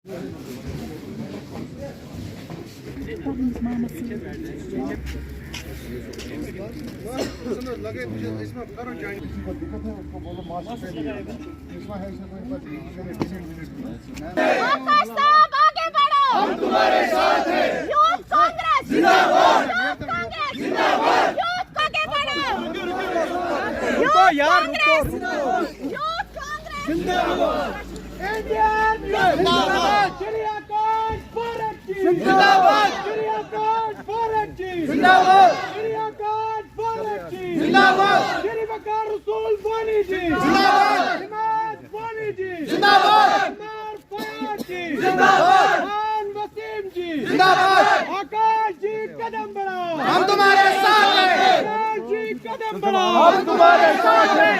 हम तुम्हारे साथ हैं। यूथ कांग्रेस जिंदाबाद। यूथ कांग्रेस जिंदाबाद। यूथ आगे बढ़ो। रुको यार, रुको। यूथ कांग्रेस जिंदाबाद। इंडियन जिंदाबाद। श्री आकाश भारत की जिंदाबाद। श्री आकाश भारत की जिंदाबाद। श्री आकाश भारत की जिंदाबाद। श्री वकार रसूल वानी जी जिंदाबाद। हिमायत वानी जी जिंदाबाद। उमर फयाज जी जिंदाबाद। जिंदाबाद। आकाश जी कदम बढ़ाओ, हम तुम्हारे साथ हैं। आकाश जी कदम बढ़ाओ, हम तुम्हारे साथ हैं।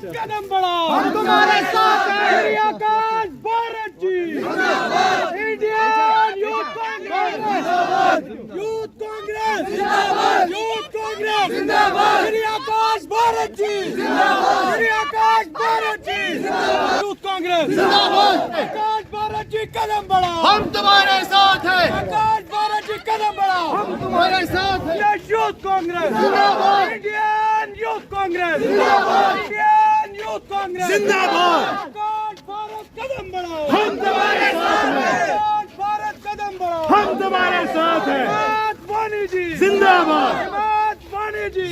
कदम बढ़ाओ, हम तुम्हारे साथ हैं। श्री आकाश भारत जी जिंदाबाद। इंडियन यूथ कांग्रेस जिंदाबाद। यूथ कांग्रेस जिंदाबाद। यूथ कांग्रेस जिंदाबाद। श्री आकाश भारत जी जिंदाबाद। श्री आकाश भारत जी जिंदाबाद। यूथ कांग्रेस जिंदाबाद। आकाश भारत जी कदम बढ़ाओ, हम तुम्हारे साथ हैं। आकाश भारत जी कदम बढ़ाओ, हम तुम्हारे साथ हैं। यूथ कांग्रेस जिंदाबाद। इंडियन यूथ कांग्रेस जिंदाबाद। इंडियन यूथ कांग्रेस जिंदाबाद। आकाश भारत कदम बढ़ाओ, हम तुम्हारे साथ हैं। आकाश भारत कदम बढ़ाओ, हम तुम्हारे साथ हैं। हिमायत वानी जी जिंदाबाद। हिमायत वानी जी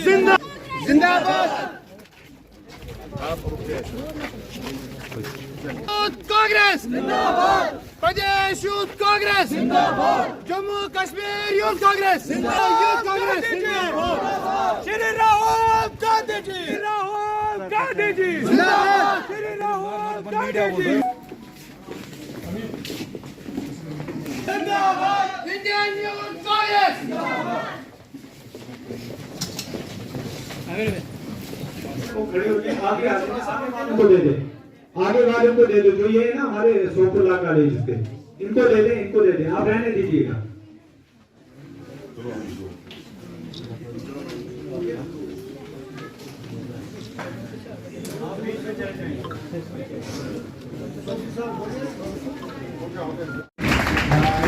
जिंदाबाद। यूथ कांग्रेस जिंदाबाद। प्रदेश यूथ कांग्रेस जिंदाबाद। जम्मू कश्मीर यूथ कांग्रेस जिंदाबाद। यूथ कांग्रेस जिंदाबाद। श्री राहुल गांधी जी राहुल गांधी जी जिंदाबाद। श्री राहुल गांधी जी जिंदाबाद। इंडियन यूथ कांग्रेस जिंदाबाद। खड़े होकर आगे आगे सामने वालों को दे दे, आगे वालों को दे दो। जो ये है ना हमारे सोपुला कॉलेज के, इनको दे दे, इनको दे दे, आप रहने दीजिएगा।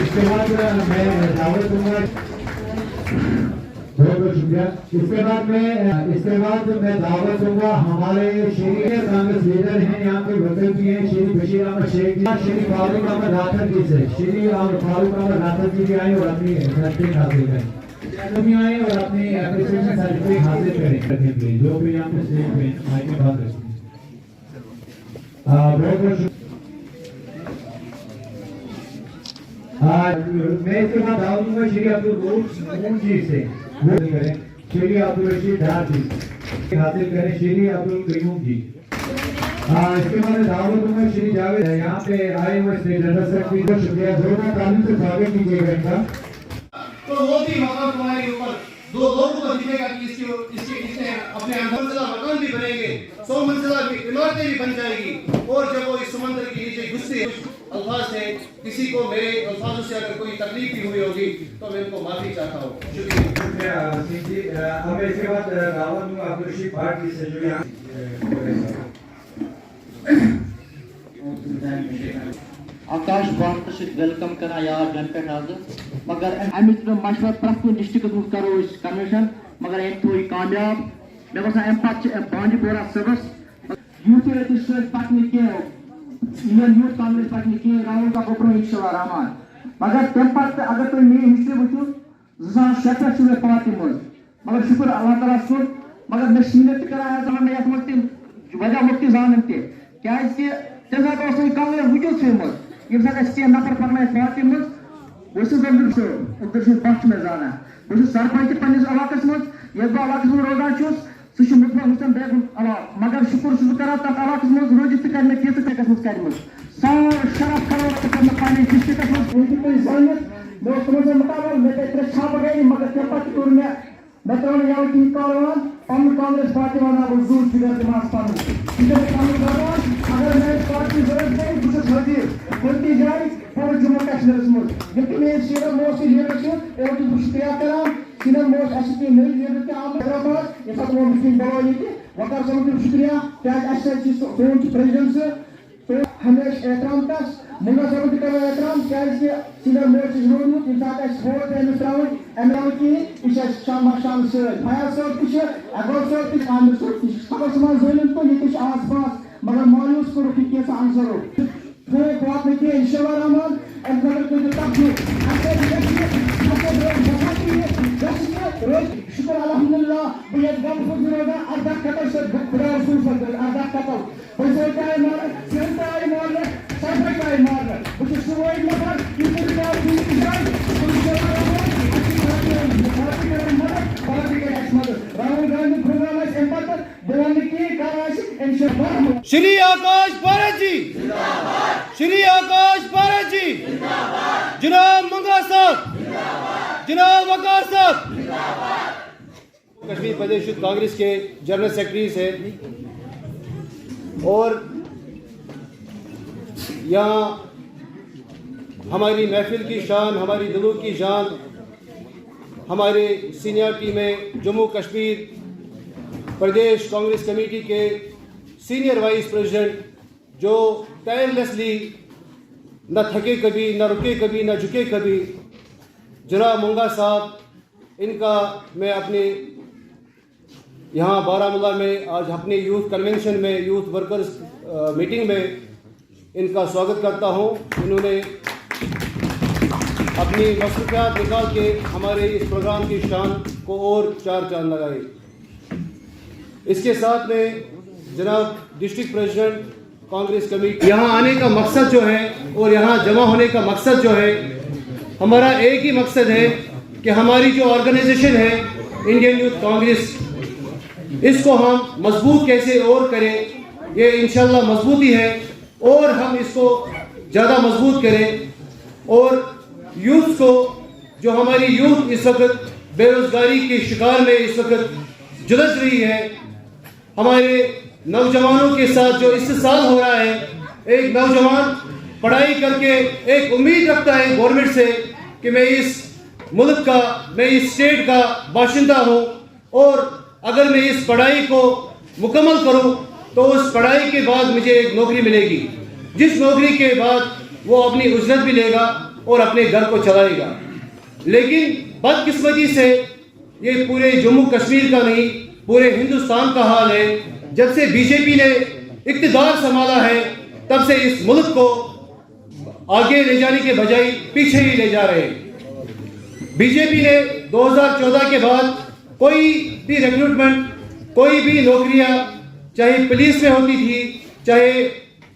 इसके बाद मैं दावत दूंगा, बहुत बहुत शुक्रिया। इसके बाद मैं दावत दूंगा हमारे सीनियर कांग्रेस लीडर हैं, यहाँ पे वकील भी हैं, श्री बशीर अहमद शेख जी, श्री फारूक अहमद राठौर जी से श्री फारूक अहमद राठौर जी भी आए और अपनी सर्टिफिकेट हासिल करें। भी आए और अपनी एप्लीकेशन सर्टिफिकेट हासिल करें। जो भी यहाँ पे स्टेज पे माइक में बात रखें। बहुत बहुत मैं इसके बाद दावत दूंगा श्री अब्दुल मून जी से, वो करें। श्री अब्दुल रशीद डार जी हासिल करें। श्री अब्दुल कयूम जी। इसके बाद दावत दूंगा श्री जावेद, यहाँ पे आए हुए स्टेट जनरल सेक्रेटरी को शुक्रिया। जोरदार तालियों से स्वागत कीजिएगा इनका। तो वो भी मकान तुम्हारे ऊपर दो लोगों को दिखेगा कि इसने अपने मंजिला मकान भी बनेंगे, 100 मंजिला भी इमारतें भी बन जाएगी। और जब वो इस समंदर के नीचे घुसते अल्फाज से किसी को मेरे अल्फाजों से अगर कोई तकलीफ भी हुई होगी तो मैं उनको माफी चाहता हूँ। शुक्रिया। अब इसके बाद दावत दूंगा अब्दुल रशीद भाट जी से, जो यहाँ आकाश भारत वेलकम करना यार जन पे मगर अमित मशवर प्रथ डिस्ट्रिक्ट करो कन्वेंशन मगर अम थो कामयाब मे बसान अम पे बांडीपोरा सबस यूथ पकन इंडियन यूथ कांग्रेस पकन कह राहुल का ब्रो इंशाल्लाह रहमान मगर तम पे अगर तुम मे हिस्ट्री वो 2006 पे पार्टी मगर शुक्र अल्लाह ताला सुन मगर मे सीनियर कराया मे ये वजह मुफ्ती जान क्या तम कांग्रेस वजूद थोम ये नफर पकन पार्टी मज अब्दुल बख्श में जाना बहुत सरपंच पन्निस इलाकस मज ये बह इलाकस में रोजान सह मुतबा हुसैन बेगम मगर शुक्र कर तथ इलाकस मज रोजित कर तीस कर सार शरफ कर पे डिस्ट्रिक्ट मज जानित मुताबिक मे पे 3 छाप गई मगर तम पे तुर मे त्रो यह कहीं कॉलवान पन कांग्रेस पार्टी वाला जूर फिगर दिमाग पन अगर मैं पार्टी जरूरत नहीं बहुत हजीर कुछ जाए पूरे जम्मू कश्मीर मज मे सीनियर मोस्ट लीडर शुक्रिया करान सीनियर मोस्ट एसपी नई लीडर हैदराबाद ये वो मुस्लिम बलो ये वकार साहब शुक्रिया क्या प्रेसिडेंट तो हमेशा एहतराम तस मुंगा सब करो एहतराम क्या सीनियर मोर्च रोड इंसान वोट एमराउंड की शाम से फयाज सब कुछ अगो सब कुछ आंध्र सब कुछ खबर समाज जोलन तो ये कुछ आस पास मगर मायूस करो कि कैसा आंसर हो वो बात में कि इंशाल्लाह रहमान अगर कोई तब शुक्र अल्हम्दुलिल्लाह बियद गम फुजरोदा अर्धा कतल से खुदा रसूल फजल अर्धा कतल पैसे का मार सेंटा मार सब का मार कुछ सुवई मगर इधर का जान राहुल गांधी प्रोग्राम है एम्पायर देवानी की काराश इंशाल्लाह श्री आकाश भारत जी जिंदाबाद, श्री आकाश भारत जी जिंदाबाद, जनाब मंगा साहब जिंदाबाद, जनाब वकार साहब जिंदाबाद। कश्मीर प्रदेश युद्ध कांग्रेस के जनरल सेक्रेटरी से और यहाँ हमारी महफिल की शान, हमारी दिलों की शान, हमारे सीनियरिटी में जम्मू कश्मीर प्रदेश कांग्रेस कमेटी के सीनियर वाइस प्रेसिडेंट जो टायरलेसली न थके कभी, न रुके कभी, न झुके कभी, जनाब मंगा साहब, इनका मैं अपने यहाँ बारामूला में आज अपने यूथ कन्वेंशन में, यूथ वर्कर्स मीटिंग में इनका स्वागत करता हूँ। इन्होंने अपनी मसरूफियात निकाल के हमारे इस प्रोग्राम की शान को और चार चांद लगाए। इसके साथ में जनाब डिस्ट्रिक्ट प्रेसिडेंट कांग्रेस कमेटी, यहाँ आने का मकसद जो है और यहाँ जमा होने का मकसद जो है, हमारा एक ही मकसद है कि हमारी जो ऑर्गेनाइजेशन है इंडियन यूथ कांग्रेस, इसको हम मजबूत कैसे और करें। ये इंशाल्लाह मजबूती है और हम इसको ज़्यादा मजबूत करें और यूथ को, जो हमारी यूथ इस वक्त बेरोजगारी के शिकार में इस वक्त जुलझ रही है, हमारे नौजवानों के साथ जो इस साल हो रहा है, एक नौजवान पढ़ाई करके एक उम्मीद रखता है गवर्नमेंट से कि मैं इस मुल्क का, मैं इस स्टेट का बाशिंदा हूँ और अगर मैं इस पढ़ाई को मुकम्मल करूँ तो उस पढ़ाई के बाद मुझे एक नौकरी मिलेगी, जिस नौकरी के बाद वो अपनी उजरत भी लेगा और अपने घर को चलाएगा। लेकिन बदकिस्मती से ये पूरे जम्मू कश्मीर का नहीं, पूरे हिंदुस्तान का हाल है। जब से बीजेपी ने इक़्तिदार संभाला है तब से इस मुल्क को आगे ले जाने के बजाय पीछे ही ले जा रहे हैं। बीजेपी ने 2014 के बाद कोई भी रिक्रूटमेंट, कोई भी नौकरियां, चाहे पुलिस में होती थी, चाहे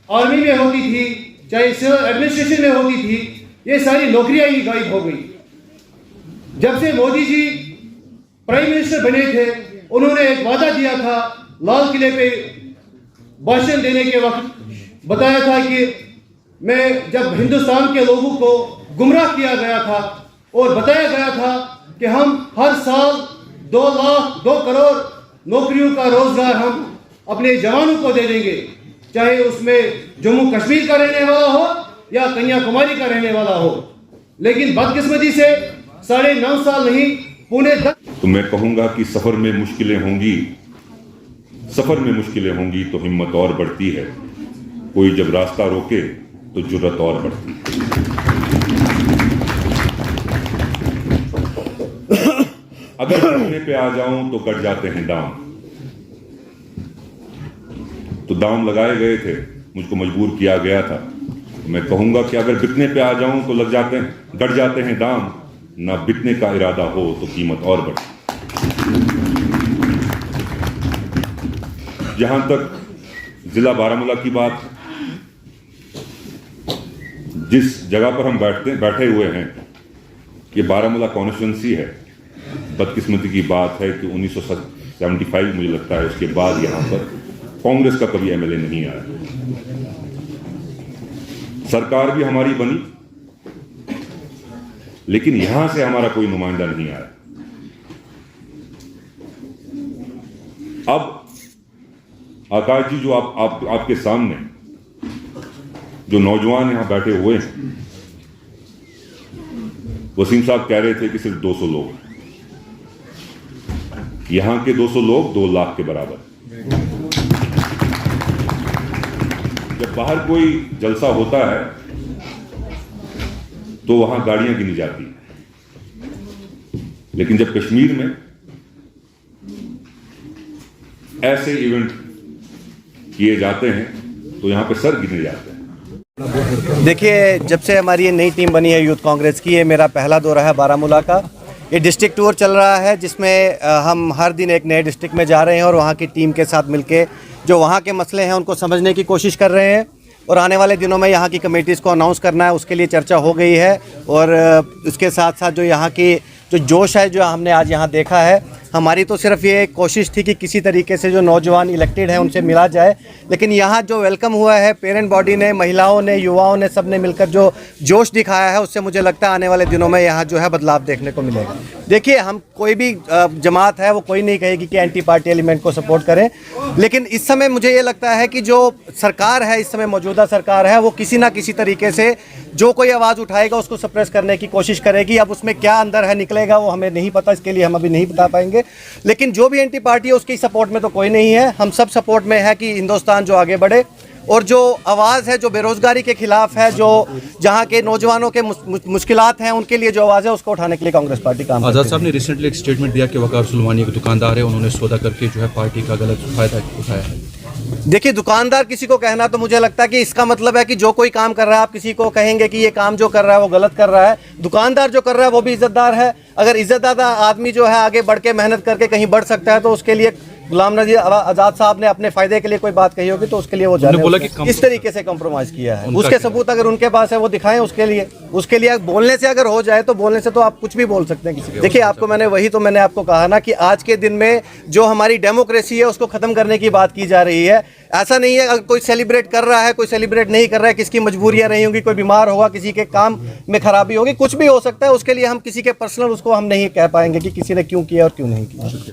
आर्मी में होती थी, चाहे सिविल एडमिनिस्ट्रेशन में होती थी, ये सारी नौकरियां ही गायब हो गई। जब से मोदी जी प्राइम मिनिस्टर बने थे, उन्होंने एक वादा दिया था, लाल किले पे भाषण देने के वक्त बताया था कि मैं, जब हिंदुस्तान के लोगों को गुमराह किया गया था और बताया गया था कि हम हर साल 2 करोड़ नौकरियों का रोजगार हम अपने जवानों को दे देंगे, चाहे उसमें जम्मू कश्मीर का रहने वाला हो या कन्याकुमारी का रहने वाला हो। लेकिन बदकिस्मती से 9.5 साल नहीं, पौने 10। तो मैं कहूंगा कि सफर में मुश्किलें होंगी तो हिम्मत और बढ़ती है। कोई जब रास्ता रोके तो जुर्रत और बढ़ती है। अगर बढ़ने पे आ जाऊं तो कट जाते हैं दाम। तो दाम लगाए गए थे, मुझको मजबूर किया गया था। मैं कहूंगा कि अगर बिकने पे आ जाऊं तो गट जाते हैं दाम। ना बिकने का इरादा हो तो कीमत और बढ़ती। जहां तक जिला बारामूला की बात, जिस जगह पर हम बैठे हुए हैं, ये बारामूला कॉन्स्टिट्यूंसी है। बदकिस्मती की बात है कि 1975 मुझे लगता है उसके बाद यहाँ पर कांग्रेस का कभी एमएलए नहीं आया। सरकार भी हमारी बनी, लेकिन यहां से हमारा कोई नुमाइंदा नहीं आया। अब आकाश जी, जो आपके सामने जो नौजवान यहां बैठे हुए हैं, वसीम साहब कह रहे थे कि सिर्फ 200 लोग, यहां के 200 लोग 2 लाख के बराबर। जब बाहर कोई जलसा होता है तो वहां गाड़ियां गिनी जाती हैं, लेकिन जब कश्मीर में ऐसे इवेंट किए जाते हैं तो यहां पे सर गिने जाते हैं। देखिए, जब से हमारी ये नई टीम बनी है यूथ कांग्रेस की, ये मेरा पहला दौरा है बारामूला का। ये डिस्ट्रिक्ट टूर चल रहा है जिसमें हम हर दिन एक नए डिस्ट्रिक्ट में जा रहे हैं और वहाँ की टीम के साथ मिलके जो वहाँ के मसले हैं उनको समझने की कोशिश कर रहे हैं और आने वाले दिनों में यहाँ की कमेटीज़ को अनाउंस करना है, उसके लिए चर्चा हो गई है। और उसके साथ साथ जो यहाँ की जो जोश है जो हमने आज यहाँ देखा है, हमारी तो सिर्फ ये कोशिश थी कि किसी तरीके से जो नौजवान इलेक्टेड हैं उनसे मिला जाए, लेकिन यहाँ जो वेलकम हुआ है पेरेंट बॉडी ने, महिलाओं ने, युवाओं ने, सब ने मिलकर जो जोश दिखाया है उससे मुझे लगता है आने वाले दिनों में यहाँ जो है बदलाव देखने को मिलेगा। देखिए, हम कोई भी जमात है वो कोई नहीं कहेगी कि एंटी पार्टी एलिमेंट को सपोर्ट करें, लेकिन इस समय मुझे ये लगता है कि जो सरकार है, इस समय मौजूदा सरकार है, वो किसी ना किसी तरीके से जो कोई आवाज़ उठाएगा उसको सप्रेस करने की कोशिश करेगी। अब उसमें क्या अंदर है निकलेगा वो हमें नहीं पता, इसके लिए हम अभी नहीं बता पाएंगे, लेकिन जो भी एंटी पार्टी है उसकी सपोर्ट में तो कोई नहीं है। हम सब सपोर्ट में है कि हिंदुस्तान जो आगे बढ़े और जो आवाज़ है जो बेरोजगारी के खिलाफ है, जो जहाँ के नौजवानों के मुश्किलात हैं उनके लिए जो आवाज़ है उसको उठाने के लिए कांग्रेस पार्टी काम। आज़ाद साहब ने रिसेंटली एक स्टेटमेंट दिया कि वकार सुलेमानी एक दुकानदार है, उन्होंने सौदा करके जो है पार्टी का गलत फायदा उठाया है। देखिए, दुकानदार किसी को कहना तो मुझे लगता है कि इसका मतलब है कि जो कोई काम कर रहा है आप किसी को कहेंगे कि ये काम जो कर रहा है वो गलत कर रहा है। दुकानदार जो कर रहा है वो भी इज्जतदार है। अगर इज्जतदार आदमी जो है आगे बढ़ के मेहनत करके कहीं बढ़ सकता है तो उसके लिए गुलाम नबी आज़ाद साहब ने अपने फायदे के लिए कोई बात कही होगी तो उसके लिए वो जाने बोला कि इस तरीके से कॉम्प्रोमाइज किया है। उसके सबूत अगर उनके पास है वो दिखाएं, उसके लिए बोलने से अगर हो जाए तो बोलने से तो आप कुछ भी बोल सकते हैं किसी। देखिए, आपको मैंने आपको कहा ना कि आज के दिन में जो हमारी डेमोक्रेसी है उसको खत्म करने की बात की जा रही है। ऐसा नहीं है अगर कोई सेलिब्रेट कर रहा है, कोई सेलिब्रेट नहीं कर रहा है, किसकी मजबूरियां रही होंगी, कोई बीमार होगा, किसी के काम में खराबी होगी, कुछ भी हो सकता है। उसके लिए हम किसी के पर्सनल उसको हम नहीं कह पाएंगे कि किसी ने क्यों किया और क्यों नहीं किया।